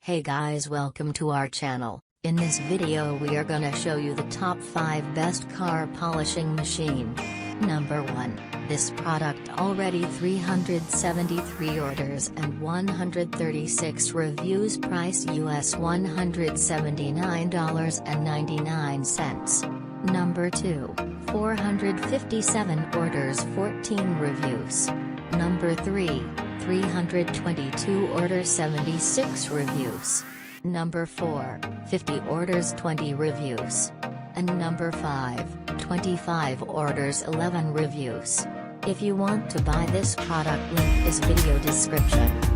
Hey guys, welcome to our channel. In this video we are gonna show you the top 5 best car polishing machine. Number 1. This product already 373 orders and 136 reviews, price US $179.99. Number 2. 457 orders, 14 reviews. Number 3. 322 orders, 76 reviews. Number 4, 50 orders, 20 reviews. And number 5, 25 orders, 11 reviews. If you want to buy this product, link is video description.